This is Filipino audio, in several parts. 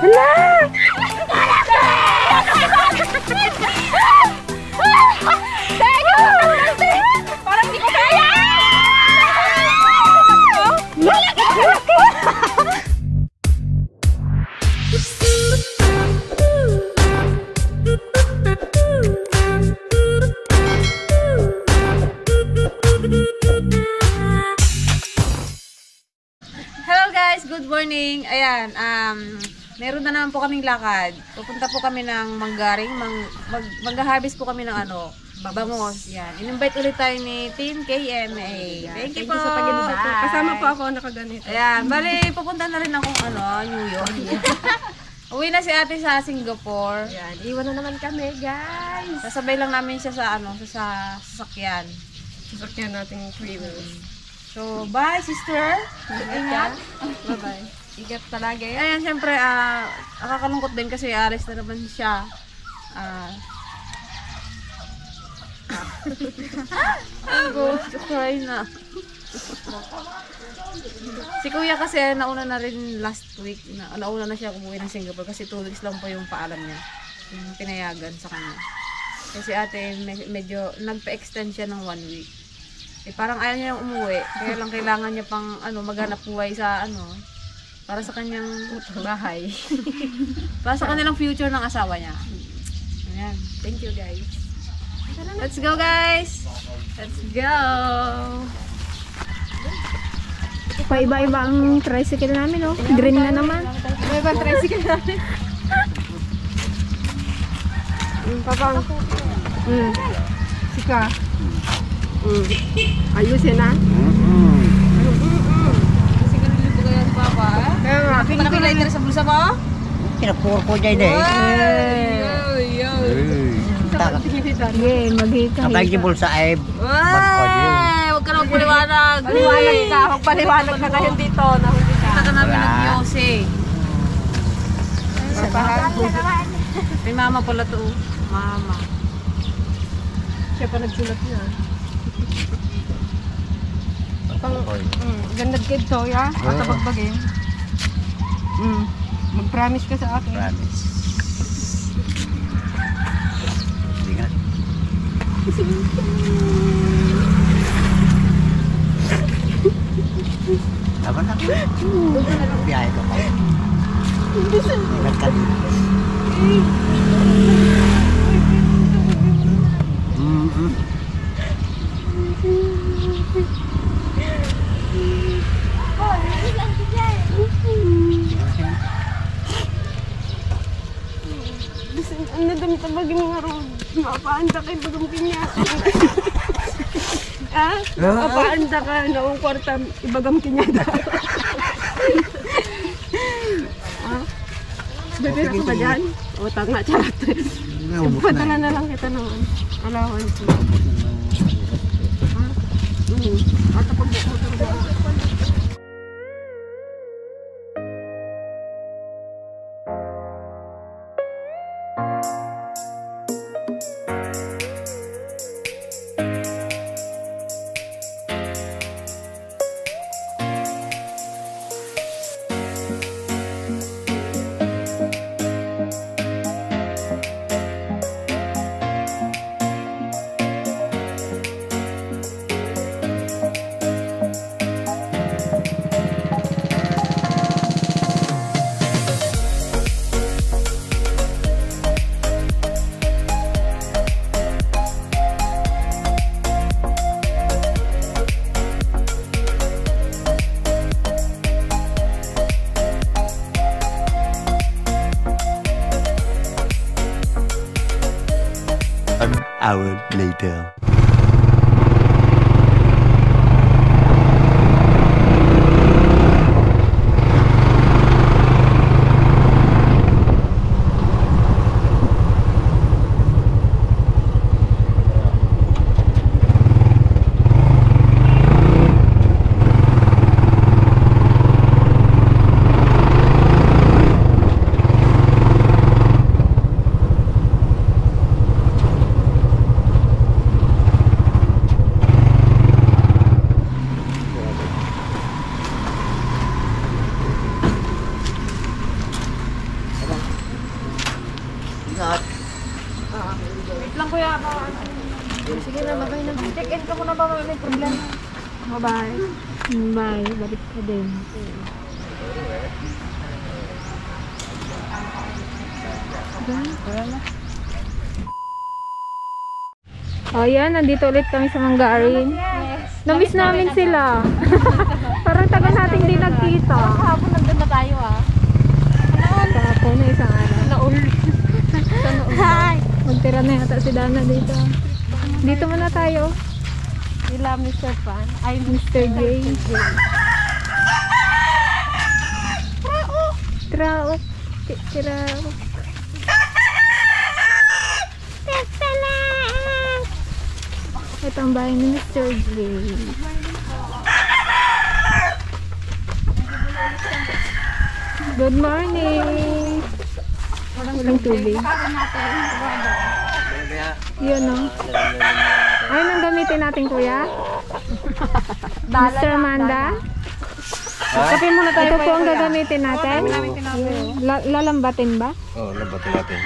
Parang di ko kaya! Hello guys, good morning. Ayan, meron na naman po kaming lakad. Pupunta po kami ng Manggaring, mag-harvest po kami ng bangos. Yan. In-invite ulit tayo ni Team KMA. Thank you po sa pag-invite. Kasama po ako nakaganito. Ayan, bali pupunta na rin ako New York. Uwi na si ate sa Singapore. Yan, iwan na naman kami, guys. Sasabay lang namin siya sa sa sasakyan. Sasakyan nating 3 wheels. So, bye sister. Ingat. Bye-bye. Ingat talaga yan. Ayan, syempre, nakakalungkot din kasi alis na naman siya. Go to cry na. Si kuya kasi nauna na rin last week. Nauna na siya umuwi ng Singapore kasi 2 weeks lang po yung paalam niya. Yung pinayagan sa kanya. Kasi ate, medyo nagpa-extend siya ng 1 week. Parang ayaw niya yung umuwi. Kaya lang kailangan niya pang maghanap buhay sa para sa kanyang bahay. Para sa kanilang future ng asawa niya. Ayan. Thank you, guys. Let's go, guys! Let's go! Paiba-iba ang tricycle namin, oh. Green na naman. Iba-iba ang tricycle namin. Papang. Sika. Ayusin na. Kasi ganun yung bagay ang papa, eh? Kaya nga, Malaki lighter sa bulsa mo? Kinapuro ko dyan eh. Sige, maghika. Kapag yung bulsa ay Huwag ka na magpaliwanag. paliwanag ka. Magpaliwanag ka ngayon dito. Nahuli ka. Kita ka namin nag-yose. May mama pala to. Mama. Siya pa nagsulat niya. Ganda kid to, ya? Matabagbagin. Mag-promise ka sa akin. Promise. Hindi nga. Tama na. Biyahe ko pa. Ingat ka din. Ang nadamtabagin nga ron. Mapaanda kay bagong kinya. Mapaanda ka. Naong kwarta, ibagam kinya daw. Bibira ka ba dyan? O, tanga, charot. Padala na lang kita naman. Allowance mo. At pag An hour later. Ingat. Wait lang kuya. Sige na, babay na. Check-in ka muna ba may problema? Bye-bye. Bye, balik ka din. Oh, yan. Nandito ulit kami sa Manggarin. Namiss namin sila. Parang tagal natin din nagkita. Kahapon nandun na tayo ah. Kahapon na isang araw. Naul. Hi! Magtira na yata si Dana dito. Dito muna tayo. Nila Mr. Pan. Ay, Mr. J. Traok. Traok. Ito ang bahay ni Mr. J. Good morning! Walang tubig. Yun o. Ay, nang gamitin natin kuya? Mr. Manda? Kape muna tayo. Ito po ang gagamitin natin? Lalambatin ba? Oo, lambatin natin.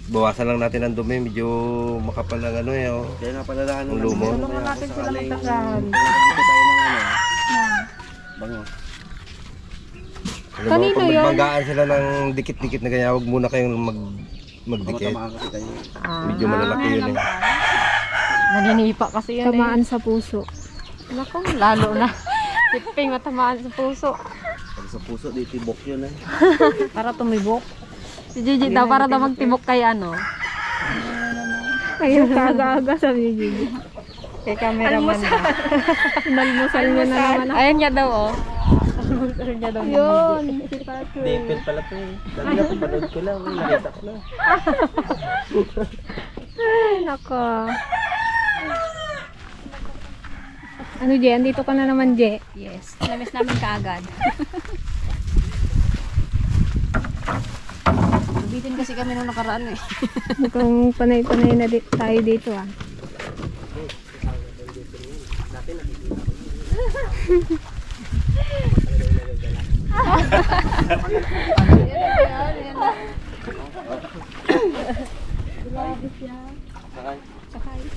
Bawasan lang natin ang dumi, medyo makapal ng ano eh. Oh. Kaya nga pala lang Ang lumo. Tulungan natin sila magtagal. Dito tayo ng ano. Bango. Kanino Kanino yun? yun? Magbagaan sila ng dikit-dikit na ganyan, huwag muna kayong magdikit. Matamaan kasi tayo. Medyo malalaki yun eh. Naninipa kasi yan Tamaan sa puso. Naku, lalo na. Tipping matamaan sa puso. Pag sa puso, di tibok yun eh. Para tumibok. Si Gigi daw para daw magtibok kay ano. Ayun, kaga-aga sabi ni Gigi. Kay cameraman na. Nalmusal niya na naman. Ayan niya daw oh. Almusal niya daw. Yun, si Patrick. Dipil pala to eh. Dami na panood ko lang. Nakita ko na. Ay, nako. Ano, Je? Andito ka na naman, Je. Yes. Namiss namin kaagad. Nabitin kasi kami nung nakaraan eh. Mukhang panay-panay na tayo dito ah.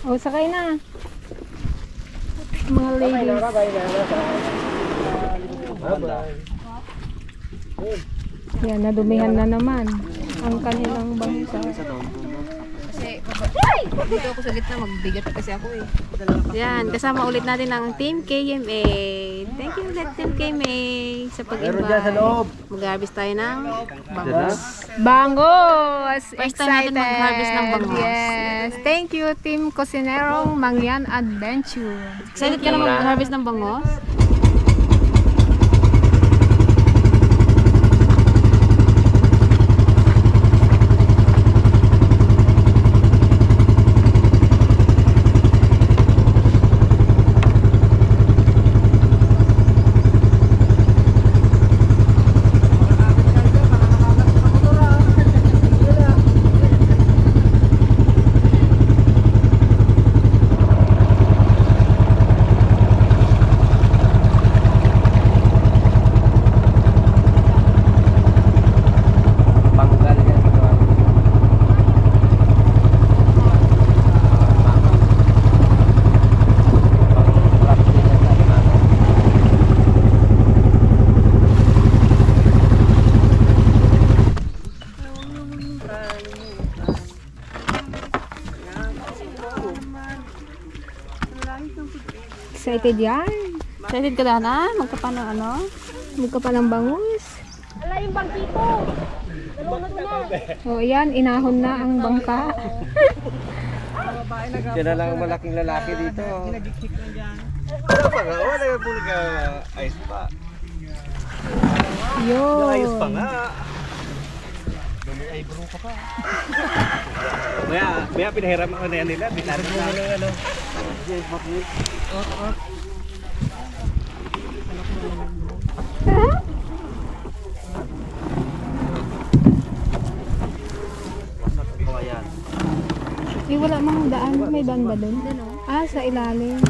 Oh, sakay na. Mga ladies. Yan, nadumihan na naman ang kanilang bangsa. Kasi dito ako sa gitna, magbigat kasi ako eh. Yan, kasama ulit natin ang Team KMA. Thank you ulit Team KMA sa pag-invite. Mag-harvest tayo ng bangos. Bangos! First time natin mag-harvest ng bangos. Yes. Thank you, Team Cosinerong Mangyan Adventure. Excited ka na mag-harvest ng bangos? Excited yan. Excited ka na? Magkapano ano? Mukha pa ng bangus. Ala yung bangkito. Dalawang na. O yan, inahon na ang bangka. Yan na lang ang malaking lalaki dito. Wala pa nga, wala nga po nag-ayos pa. Yun. Ayos pa nga. Ay, bro ka pa. Maya pinahiram ako na yan nila. Binarin mo na ano. Eh, wala mang daan. May daan ba doon? Ah, sa ilalim.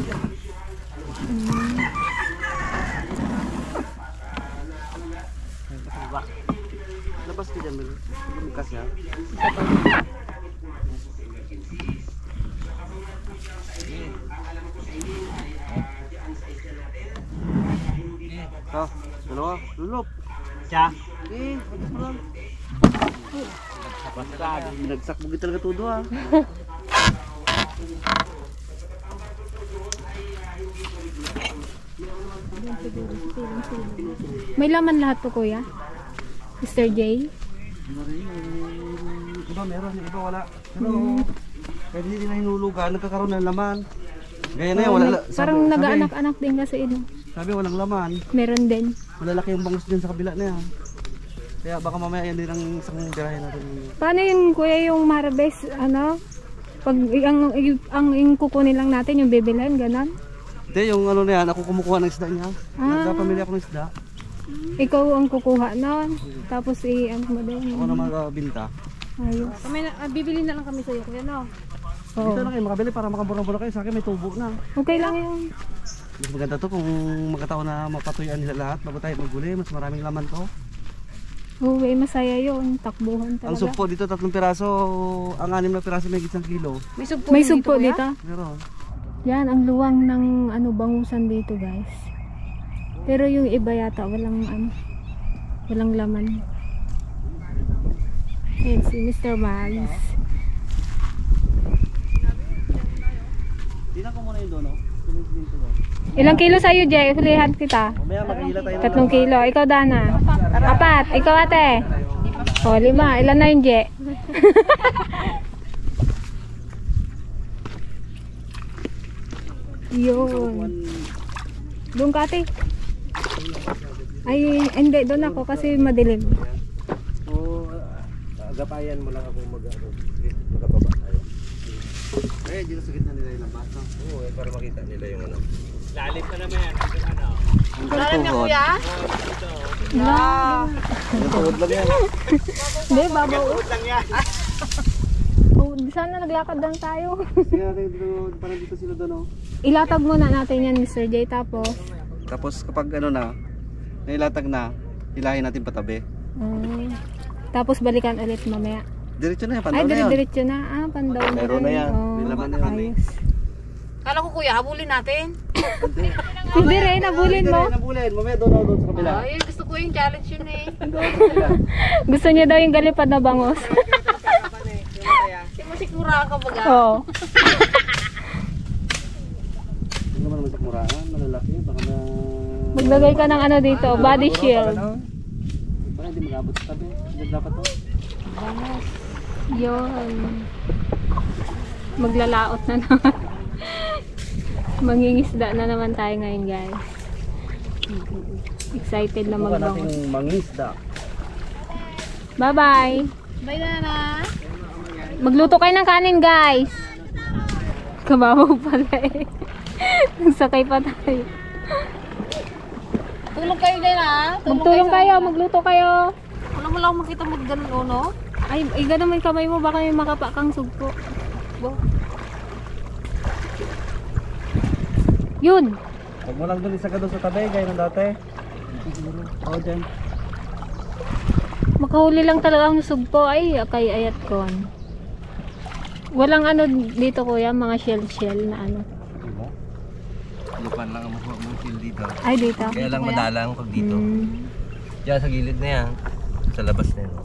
Labas ka dyan, Mel. Lumikas yan. Dalawa, lulop. Siya. Pagkas mo lang. Basta, binagsak mo talaga todo ah. May laman lahat to, kuya? Mr. J? Iba meron, iba wala. Pero, kahit hindi na hinulugan, nagkakaroon ng laman. Gaya na yan, wala. Parang nag-aanak-anak din kasi ino. Sabi walang laman. Meron din. Malalaki yung bangus din sa kabila na yan. Kaya baka mamaya yan din ang isang birahe natin. Paano yun, kuya, yung harvest, ano? Pag ang kukunin lang natin, yung bibilhan, ganon? Hindi, yung ano na yan, ako kumukuha ng isda niya. Nagpapamili ako ng isda. Ikaw ang kukuha nun. Tapos ano mo din. Ako na magbinta. Ayos. Bibili na lang kami sa'yo, kuya, no? Dito na kayo makabili para makamura-mura kayo. Sa akin may tubo na. Okay lang yun. Mas maganda to kung magkataon na mapatuyuan nila lahat bago tayo maghuli. Mas maraming laman to. Okay, masaya yun. Takbuhan Ang talaga. sugpo dito 3 piraso. Ang 6 na piraso may 1 kilo. May sugpo dito. Meron. Yan, ang luwang ng bangusan dito, guys. Pero yung iba yata, walang laman. Ayan, si Mr. Mags. Tingnan ko muna yung dono. Ilang kilo sa'yo, Jay? Hulihan kita. Mamaya makahila tayo. 3 kilo. Ikaw, Dana. 4. Ikaw, ate. O, 5. Ilan na yun, Jay? Yun. Doon ka, ate. Ay, hindi. Doon ako kasi madilim. So, agapayan mo lang ako magkababa tayo. Eh, dito sa gitna nila yung lamas. Oo, para makita nila yung ano. Lalim pa naman yan. Ano? Lalim niya, kuya? Yung tuhod lang yan. Hindi, babaw. Tuhod lang yan. Oh, sana naglakad lang tayo. Kaya dito, parang dito sila doon. Oh. Ilatag muna natin yan, Mr. J. Tapos Kapag ano na, nailatag na, hilahin natin patabi. tapos balikan ulit mamaya. Diretso na yan, Ay, pandaw na yun. diretso na. Pandaw na. Meron na yan. May laman na yan. Ayos. Kala ko, kuya, habulin natin. Hindi rin, nabulin mo. Nabulin, mamaya doon sa kabila. Ay, gusto ko yung challenge yun eh. Gusto niya daw yung galipad na bangos. Hindi mo sikura ka baga. Oo. Hindi naman naman sa muraan, malalaki. Baka na... Maglagay ka ng ano dito, body shield. Baka hindi mag-abot sa tabi. Hindi dapat to. Yun. Maglalaot na naman. Mangingisda na naman tayo ngayon, guys. Excited na Subukan magbangos. natin mangisda. Bye-bye. Bye na. Magluto kayo ng kanin, guys. Kababaw pala eh. Nagsakay pa tayo. Tulong kayo din ha. Magtulong kayo, magluto kayo. Wala mo lang makita mo ganun, no? Ay, gano'n mo yung kamay mo, baka may makapa kang sugpo. Yun. Huwag mo lang doon isa ka doon sa tabi, gaya ng dati. Oo, dyan. Makahuli lang talaga ang sugpo. Ay, kay ayat ko. Walang ano dito, kuya, mga shell na ano. Lupan lang ang makuha mong kill dito. Ay, dito. Kaya lang madalang pag dito. Hmm. Diyan sa gilid na yan. Sa labas na yan.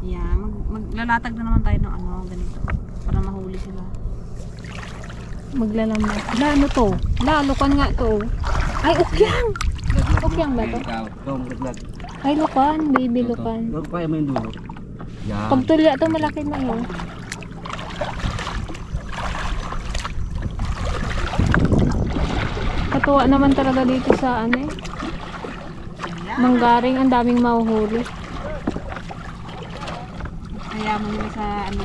Yeah, maglalatag na naman tayo ng ano, ganito. Para mahuli sila. Maglalamay. Ano to? Lukan nga to. Ay, ukyang! Ukyang ba to? Ikaw, laglag. Ay, lukan. Baby lukan. Huwag kaya mo yung dulo. Yan. Pag tulya to, malaki na yun. Katuwa naman talaga dito sa ano eh. Manggaring, ang daming mahuhuli. Kaya mo nila sa ano.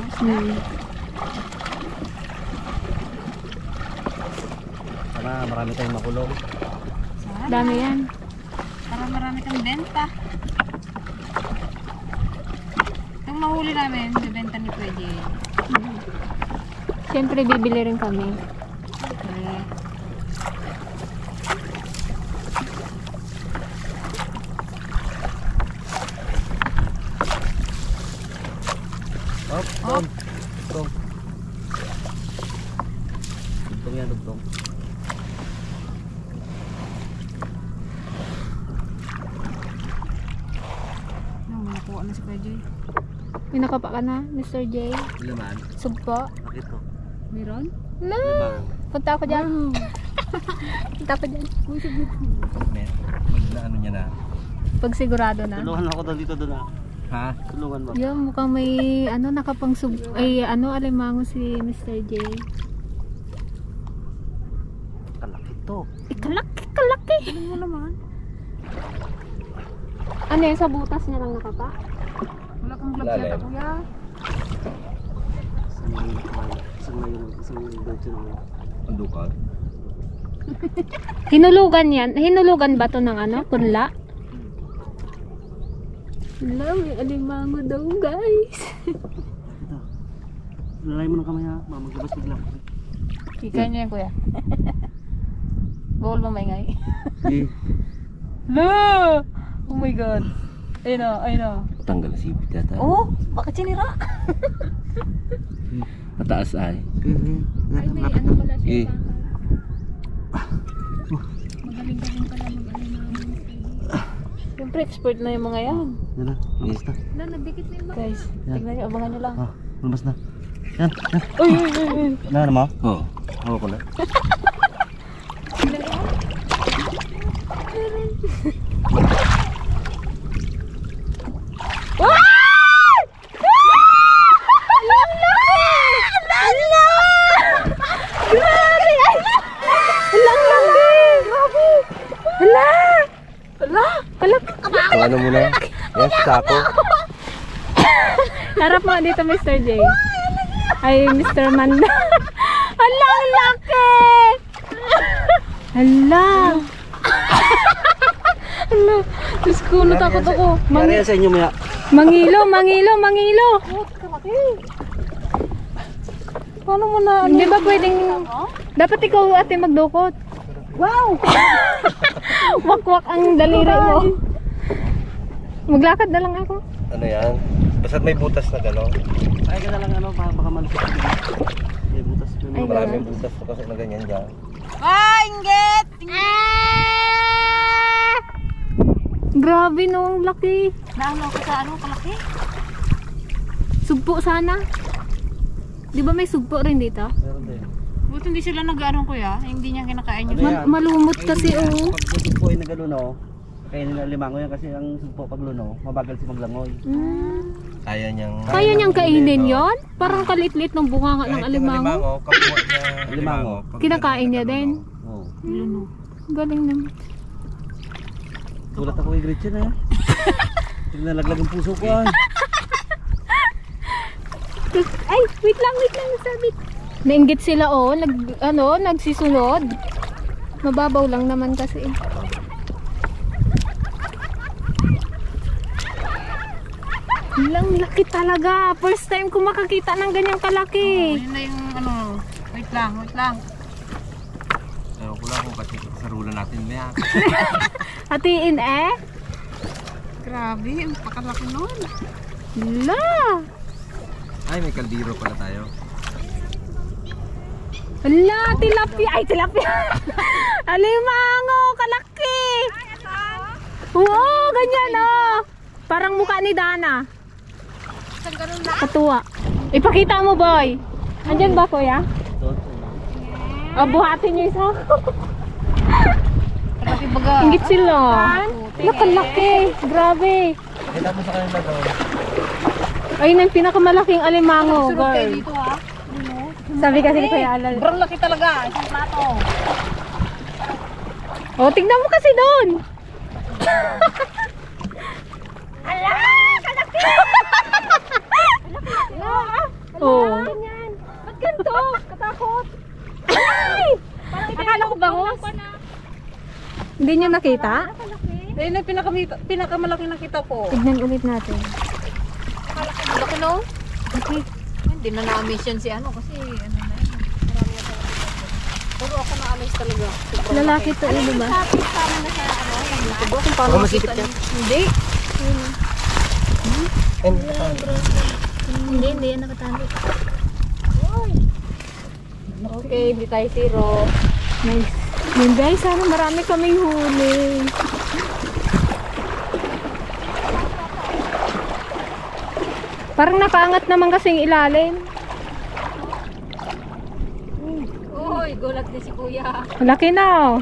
Sana marami tayong makulong. Dami yan. Para marami kang benta. Itong mahuli namin, bibenta ni Pwede. Siyempre, bibili rin kami. Okay. nakakuha na si Kuya Joy. May nakapa ka na, Mr. J. Laman. Sugpo. Bakit to? Meron? No! Punta ako dyan. Punta ako dyan. Ano niya na? Pag sigurado na. Tulungan ako doon dito doon ah. Ha? Tulungan mo. Yung mukhang may ano nakapang alimango si Mr. J. Kalaki to. Kalaki. Ano mo naman? Ano yun, sa butas niya lang nakapa? Wala kang gloves Lalim. yata Kuya. Isang version mo. Pandukot. Hinulugan yan. Hinulugan ba to ng ano? Punla? Wala, may alimango daw guys. Lalay mo ng kamay ha. Maglabas bigla. Kikay niyo yan Kuya. Bawal mo maingay. Eh. No! Oh my God. Ayun o. Tanggal na sipit yata. Oh, bakit sinira? Mataas ay. Ay, may ano pala Eh. siya. Magaling-galing pala mag-alimango. Siyempre, expert na yung mga yan. Yan na. Lumabas na. Wala, nagdikit na yung mga. Guys, tignan niyo, abangan niyo lang. Ah, lumabas na. Yan. Uy! Ano mo? Oo. Hawak ko na. Ang ano muna? Yan, sako. Harap mo dito, Mr. J. Ay, Mr. Manda. Hala, ang laki! Hala! Hala, Diyos ko, natakot ako. Kaya sa inyo maya. Mangilo. Paano mo na? Hindi ba pwedeng... Dapat ikaw ate magdukot. Wow! Wakwak ang daliri mo. Maglakad na lang ako. Ano yan? Basta may butas na gano'n. Ay ka na lang ano, baka malusot. May butas. Ay, Maraming butas na kasi na ganyan dyan. Ah, inggit! Grabe no, ang laki. Naano ko sa ano, kalaki? Sugpo sana. Di ba may sugpo rin dito? Meron din. Buti hindi sila nag-ano Kuya, hindi niya kinakain yung... Ano yan? Malumot kasi oh. Pag sugpo ay nagaluno, kaya nila limango yan kasi ang sugpo pag luno, mabagal si maglangoy. Kaya niyang... Kaya niyang kainin yon? Parang kalit-lit ng bunganga ng Kahit yung alimango. kapwa niya. Alimango. pag Kinakain niya din. Oo. Galing naman. Tulat ako kay Gretchen eh. Nalaglag ang puso ko ay. Ay, wait lang, nasabit. Nainggit sila oh, nagsisunod. Mababaw lang naman kasi. Lang laki talaga. First time ko makakita ng ganyang kalaki. Yun na yung ano, wait lang. Ewan ko lang kung kasi sarulan natin na yan. Hatiin eh. Grabe, ang pakalaki nun. La. Ay, may kaldero pala tayo. Hala, tilapia. Ay, tilapia. Alimango, kalaki. Oo, ganyan oh. Parang mukha ni Dana. Katuwa. Ipakita mo, boy. Andyan ba, kuya? Buhatin niyo isa. Kalaki baga. Ingit sila. Nakalaki. Grabe. Kita mo sa kanila doon. Ayun ang pinakamalaking alimango, Surot kayo girl. dito ha. Sabi kasi ni Kuya Alal. Sobrang laki talaga, isang plato. Oh, tignan mo kasi doon. Oh. Ba't ganito? Katakot. Akala ko bangos. Hindi niyo nakita? Ayun yung pinakamalaki nakita ko. Tignan ulit natin. Laki no? Okay. Hindi na na-amaze yan si ano kasi ano na yun. Marami na talaga. Puro ako na-amaze talaga. Sobrang Lalaki to, di ba? Diba kung paano makita niya? Hindi. Hindi yan nakatali. Okay, hindi tayo zero. Nice. Yun guys, sana marami kaming huli. Parang nakaangat naman kasi yung ilalim. Uy, gulat din si kuya. Laki na oh.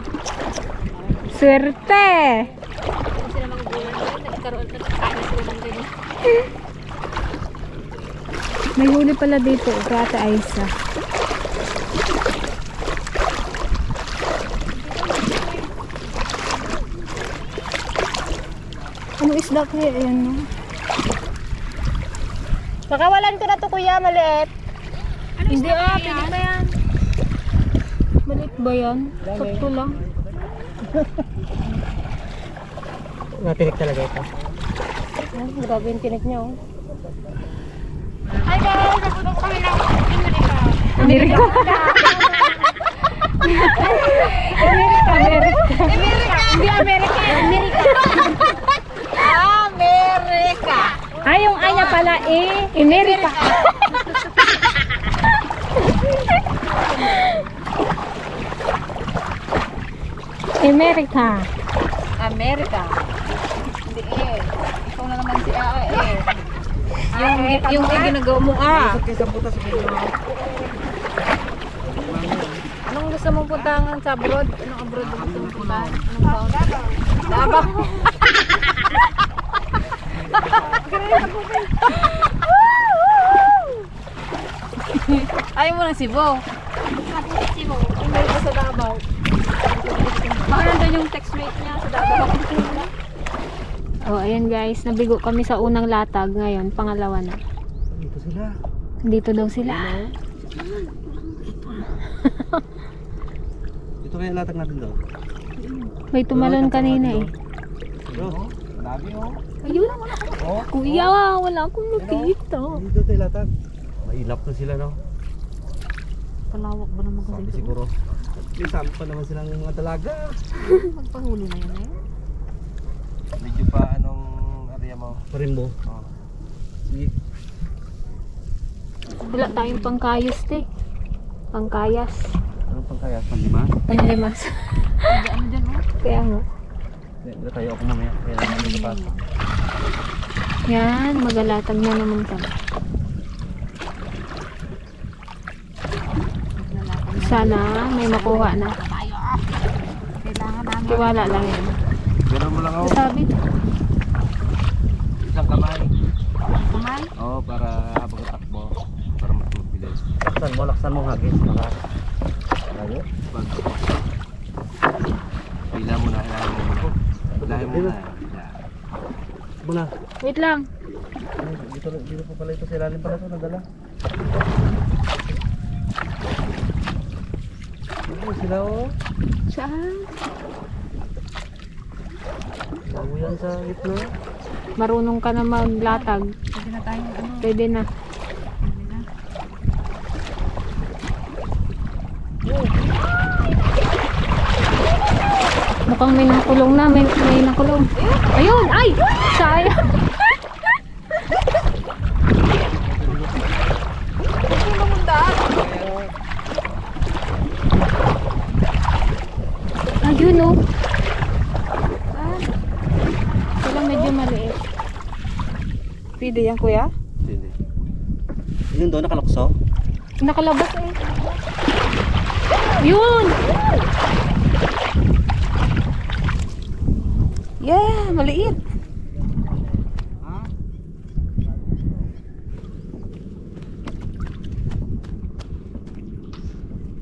Swerte. Kung sila mga gulat doon, nagkaroon na kaya sila ng ganyan. May huli pala dito, kay Ate Aisa. Anong isda kaya yan, no? Pakawalan ko na to kuya, maliit. Hindi pwede pa yan. Balik ba yan? Sakto lang. Natinik talaga ito. Oh, grabe yung tinik niya oh. Amerika. Amerika. Hindi Amerika. Amerika! Ay, yung ay niya pala Amerika. Amerika. Amerika. Hindi eh. Ikaw na naman si Yung ginagawa mo Kaysa puta sa mga. Anong gusto mong puntahan sa abroad? Anong abroad gusto mong puntahan? Anong taon? Davao. Ayaw mo ng Cebu. Cebu. Ayaw mo sa Davao. Baka nandun yung textmate niya sa Davao. Oh, ayan guys, nabigo kami sa unang latag ngayon, pangalawa na. Dito sila. Dito daw sila. Dito kaya latag natin daw. May tumalon kanina eh. Bro, dami oh. Ayun. Kuya, wala akong nakita. Dito tayo latag. Mailap na sila no. Palawak ba naman Sabi kasi ito? siguro. May sampa pa naman silang mga dalaga. Magpahuli na yun eh. Medyo pa anong area mo? Parimbo. Oh. Sige. Wala tayong pangkayos te. Pangkayas. Anong pangkaya? Panlima? Panlimas. Ano dyan oh? Kaya nga. Dito tayo ako mamaya. Kaya naman dito pa. Yan, magalatag na naman kami. Sana may makuha na. Kailangan namin. Tiwala lang yan. Ganun mo lang ako. Sabi, Isang kamay. Kamay? Oo, para habang takbo. Para mas mabilis. Laksan mo hagis. Baka. Ayaw? Pila mo na. Ilahin mo muna. Ilahin mo na. Muna. wait lang. Dito pa pala ito sa ilalim pala ito. Nadala. Dito sila oh. Saan? Bago yan sa gitna. Marunong ka na maglatag. Pwede na tayong ano. Pwede na. Pwede na. Mukhang may nakulong na. May nakulong. Ayun! Ay! Sayang! Ayun oh. Sila medyo maliit. Pwede yan kuya? Hindi. Yun doon nakalukso? Nakalabas eh. Yun! Yeah, maliit.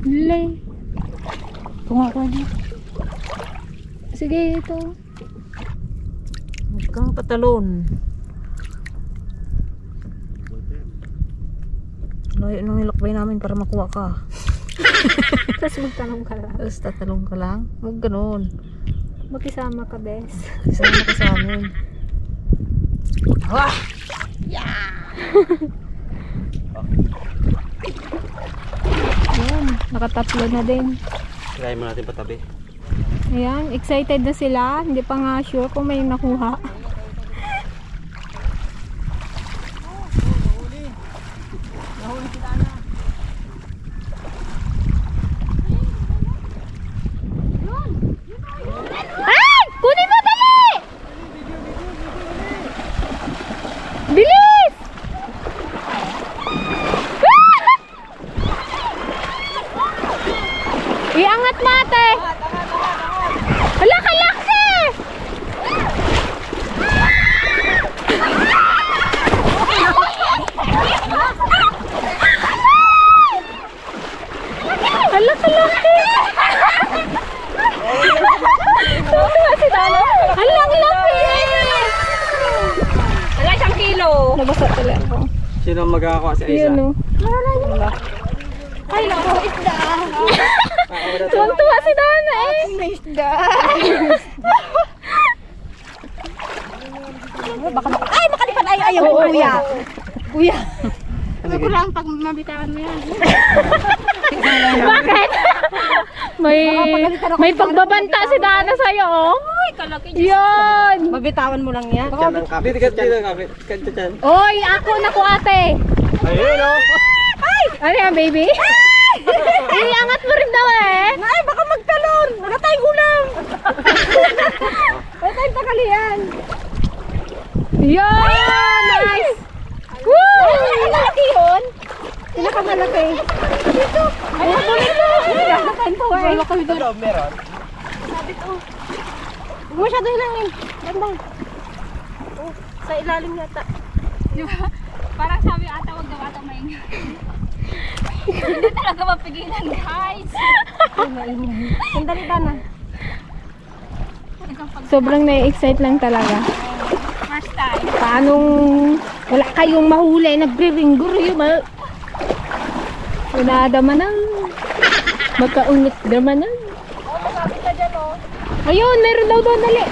Lay. Tunga ko na. Sige, ito. Huwag kang patalon. Layo nung nilakbay namin para makuha ka. Tapos magtanong ka lang. Tapos tatalong ka lang. Huwag ganun. Makisama ka, bes. Isama ka sa amin. Wah! Ayan, nakatatlo na din. Kaya mo natin patabi. Ayan, excited na sila. Hindi pa nga sure kung may nakuha. Ay! Kunin mo, dali! Bilis! Hello! Nabasa telepono. Sino magkakakuha sa isa? Yun, no. Ay, naku, isda! Tuwang-tuwa si Dana eh. May isda! Ay, makalipad! Ay, ayaw ko, kuya! Kuya! Ano ko lang pag mabitawan mo yan? Bakit? may pagbabanta si Dana sa'yo, oh. Ay, kalaki yun. Mabitawan mo lang yan? Diyan ang kapit. Dito kapit. Kanto dyan. Oy, ako na ko ate. Ayun o. Ano yan, baby? Iangat mo rin daw eh. Ay, baka magtalon! Wala tayong ulam! Wala tayong takalian! Yun! Nice! Woo! Ay, malaki yun! Pinakamalaki! Dito! Ay, tuloy mo! Pinakamalaki po eh! Wala kami doon! Ano, meron? Huwag masyado hilangin! Gandang! Sa ilalim yata. Parang sabi ata, wag daw ata maingay. Hindi talaga mapigilan, guys. Sandali na. Sobrang na-excite lang talaga. First time. Paanong wala kayong mahuli, nagre-ringgur yun. Wala damanan. Magkaunit damanan. Ayun, meron daw doon, dali.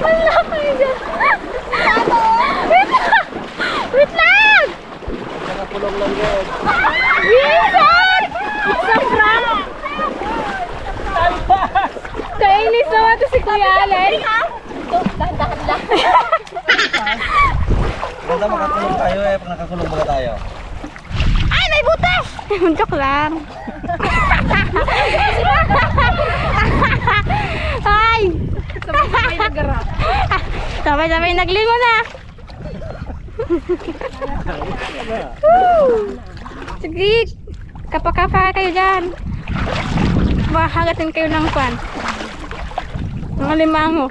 Wala kayo dyan. Wait lang! Nakakulong lang yun. Wilson! Sa prank! Kainis naman to si Kuya Allen. Ganda makakulong tayo eh. Pag nakakulong muna tayo. Ay, may butas! Joke lang. Ay! Sabay-sabay nagarap. Sabay-sabay naglingo na. Sige, kapa-kapa kayo dyan. Mahagatin kayo ng pan. Mga limango.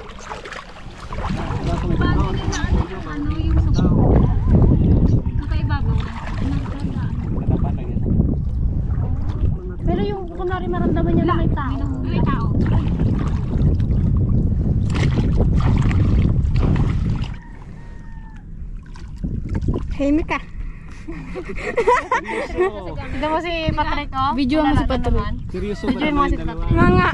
Pero yung kunwari maramdaman niya na may tao. May tao. Himik ka. Tignan mo si Patrick, oh. Video mo si Patrick. Seryoso Video mo si Patrick. Mga.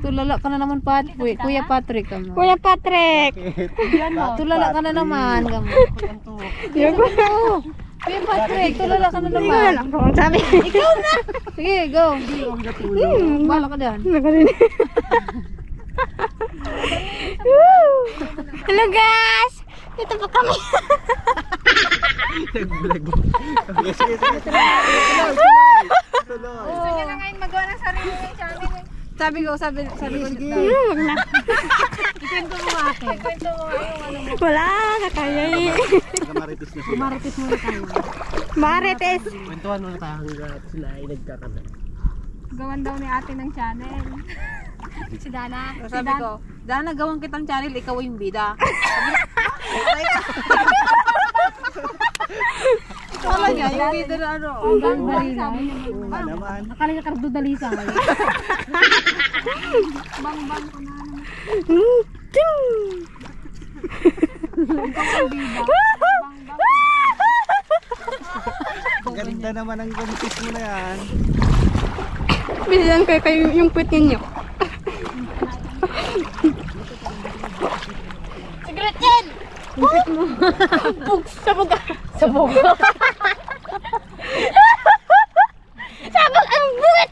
Tulala ka na naman, Kuya Patrick. Kuya Patrick. Tulala ka na naman. Yung ko. Kuya Patrick, tulala ka na naman. Sabi. Ikaw na! Sige, go. Bala ka dyan. Hello guys! Dito po kami. Nag-vlog. Sige. Gusto niya na ngayon magawa ng sarili niya channel. Sabi ko. Wag na. Ikwento mo ate. Ikwento mo yung ano mo. Wala, kakaya eh. Kamaritis na sila. Marites muna tayo. Marites. Kwentuhan muna tayo hanggang sila ay nagkakanta. Gawan daw ni ate ng channel. Si Dana. Sabi ko, Dana, gawang kitang channel, ikaw yung bida. Wala niya, yung bida na ano. Hanggang dalisa. Naman. Akala niya kardo dalisa. Bang-bang ko na naman. Ganda naman ang gamitis mo na yan. Bilihan kayo yung puwit ninyo. Sigret yan! Sabog! Sabog! Sabog ang buwit!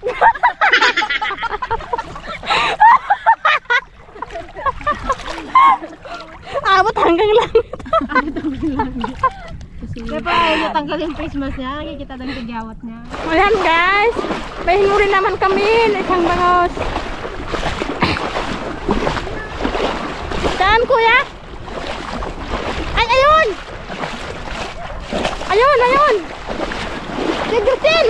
Abot hanggang langit. Kaya pa natanggal yung face mask niya. Nakikita lang sa gawat niya. Ayan guys, pahinuri naman kami ng isang bangos. Saan kuya? Ay, ayun! Ayun! Sigurtin!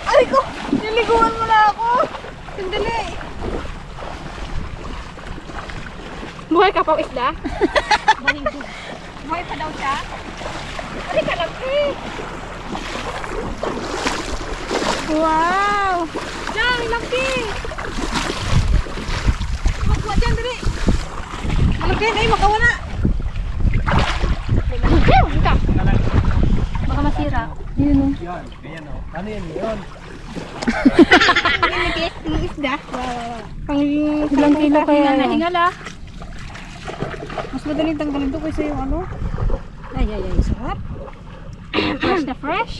Ay ko! Dali. Buhay ka pa isda? Buhay pa daw siya? Ari ka lang eh. Wow! Diyan, laki! Magkuha dyan, dali! Malaki na eh, makawala! Baka masira. Yun o. Ayan o. Ano yan yun? Pangilipit ng isda. Ilang kilo kaya yun? Hingala. Mas madaling tanggalin to kaysa yung ano. Ay, sarap. Fresh na fresh.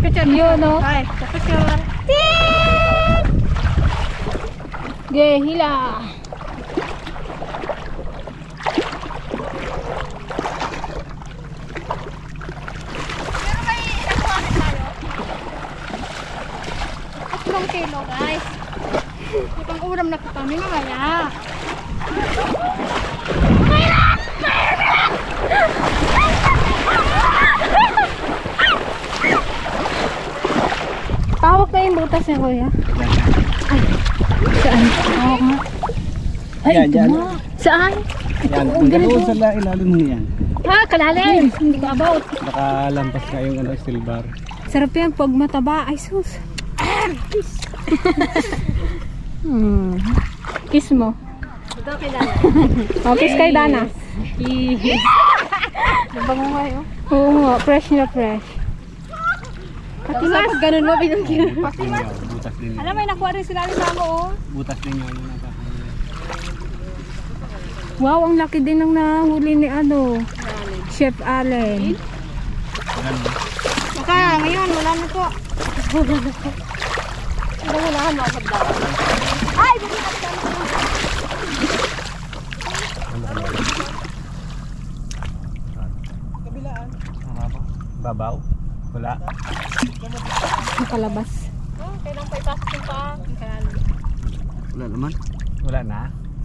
Picture Yun o. Ay, picture. Ge, hila. Pero may nakuhanin tayo. 3 kilo, guys. Itong ulam na kami mamaya. Hawak na yung butas niya, kuya. Ay, saan? Hawak nga. Ay, Yan, ito yan. nga. Saan? Yan, doon sa ilalim mo yan. Ha, kalalim. Hindi ko about. Nakalampas ka yung ano, steel bar. Sarap yan pag mataba. Ay, sus. Kiss mo. Ito kay Dana. Oh, kiss kay Dana. Nabango kayo. Oo nga, fresh na fresh. Patimas. Ganun mo, binagyan. Patimas. Butas din yun. Alam, may nakuha rin sila rin mo, oh. Butas din yun. Wow, ang laki din ng nahuli ni ano, Chef Allen. Baka, ngayon, wala na to. Wala na ako daw. Ay, bukit ako daw. Kabilaan. Babaw. Wala. Nakalabas. Kailang pa ipasok yung pa. Wala naman. Wala na.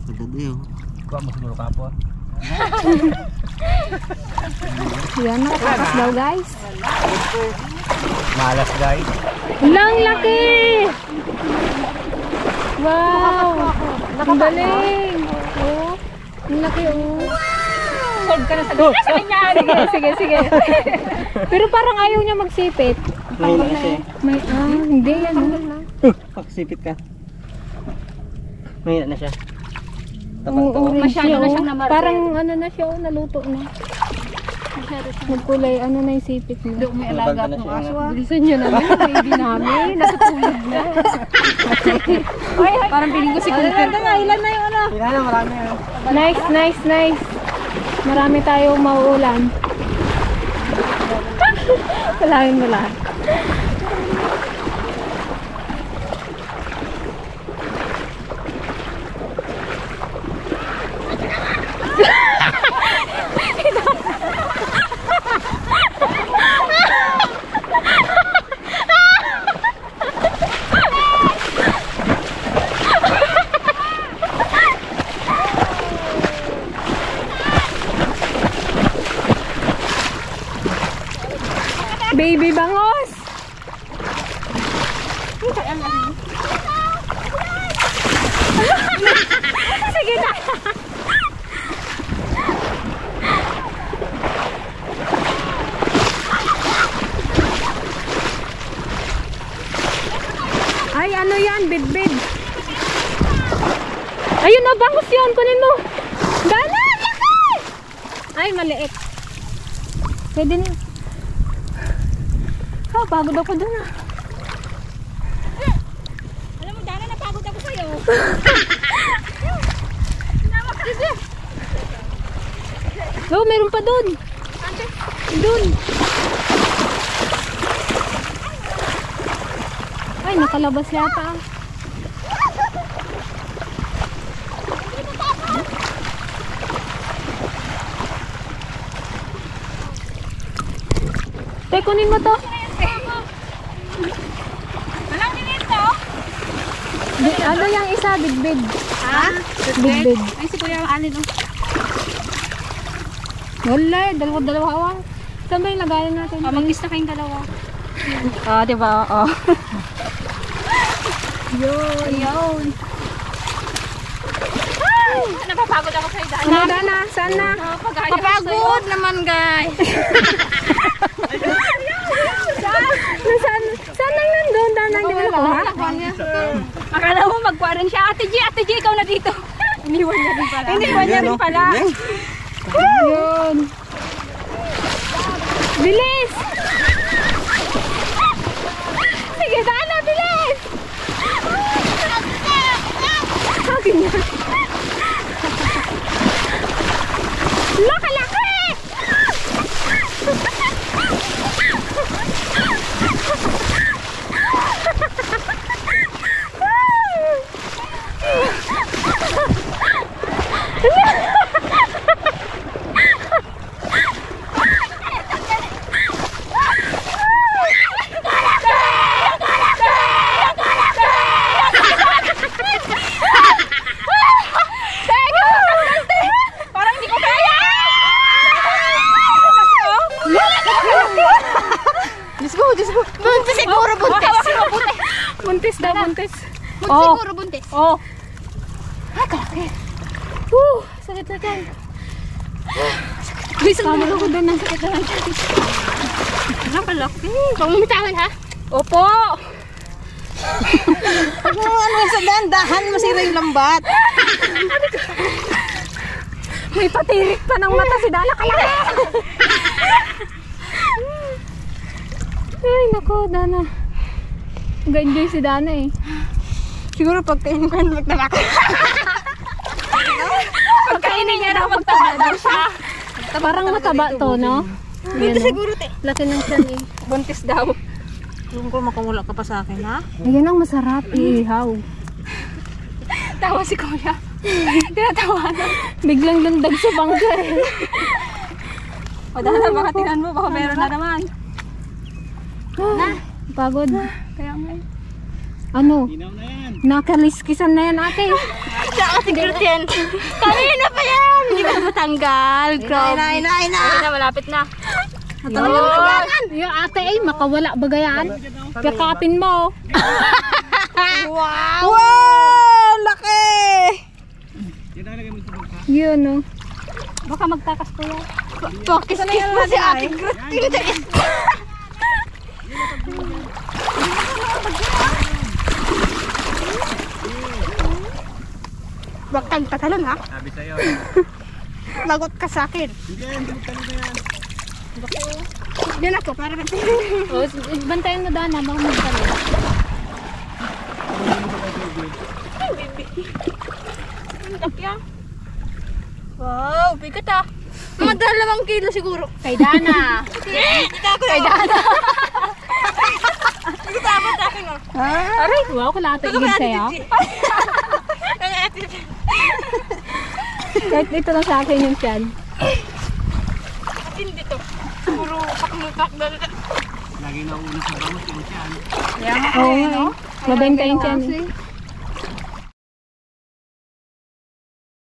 Agad eh oh. Kuha mo siguro kapot. Yan, nakatakas daw guys. Malas guys. Lang laki! Wow! Ang galing! Oh, ang laki oh. Sold ka na sa kanya. Sige, sige. Pero parang ayaw niya magsipit. Mahina na siya May, hindi yan. Pagsipit ka. Mahina na siya. Oo, Masyado na siyang namarker. parang ano na siya, naluto na. Nagkulay, ano na yung sipit niya. Doon may alaga Maganda akong siya, aso. Bilisan niyo naman yung baby namin. Natutulog na. Parang piling ko si Cooper. Ilan na yung ano? Wala na, marami na. Nice, nice, nice. Marami tayong mauulan. Kalahin mo lahat. Baby bangos! Sige na! Ay, ano yan? Bidbid. Ayun na, bangos yun. Kunin mo. Dana! Laki! Ay, maliit. Pwede na. Oh, pagod ako dun ah. Alam mo, Dana, napagod ako sa'yo. Oh, meron pa dun. Dun. Ay, nakalabas yata ah. Te, kunin mo to. Walang dinito. Ano yung isa? Bigbig. Ha? Bigbig. Ay, si Kuya Alin, oh. Wala, dalawa-dalawa awang. Saan ba yung lagayan natin? Mag-miss na kayong dalawa. Diba? Yun. Ayun. Napapagod ako sa'yo, Dana. Ano, Dana? Saan na? Kapagod naman, guys. Saan lang nandun, Dana? Hindi mo nakuha? Akala mo magkuha rin siya. Ate G, ikaw na dito. Iniwan niya rin pala. Iniwan niya rin pala. Yun. Bilis! Sige, Dana, bilis! Akin niya. Laki-laki! Parang hindi ko kaya. Diyos ko. Buntis siguro, buntis. Buntis daw, buntis. Buntis siguro, buntis. Oh. Sakit na dyan. Tama ko doon ng sakit na. Nakalaki. Huwag mo bitawan, ha? Opo! Ano sa dahan, masira yung lambat. May patirik pa ng mata si Dana. Kalaki! Ay, nako, Dana. Nag-enjoy si Dana eh. Siguro pagkainin ko yung magtama ko. Pagkainin niya daw, magtaba daw siya. Parang mataba to, no? Buntis siguro, te. Laki ng tiyan eh. Buntis daw. Yung ko makamula ka pa sa akin, ha? Ayan ang masarap, ihaw. Tawa si Kuya. Tinatawanan. Biglang landag sa bangka eh. O Dana, baka tingnan mo, baka meron na naman. Pagod. Kaya nga. Ano? Nakaliskisan na yan, ate. Siguro yan. Kanina pa yan. Hindi ba matanggal? Grabe. Ay na. Ayun na, malapit na. Yung ate ay makawala bagayaan. Yakapin mo. Wow, laki! Yun, no? Baka magtakas ko yan. Pakis-kis mo si ate. Huwag kang tatalon, ha? Sabi sa'yo. Lagot ka sa akin. Hindi mo talito yan. Diyan ako, para ka. O, bantayan mo, Dana. Baka magtalo. Wow, bigat ah. Mga 2 kilo siguro. Kay Dana. Kay Dana. Tama sa akin, oh. Aray, wow, kalata igid sa'yo. Kahit ito lang sa akin yung tiyan. Hindi to. Puro pakmutak na. Lagi na una sa bangus yung siyan. Oo nga eh. Mabenta yung tiyan eh.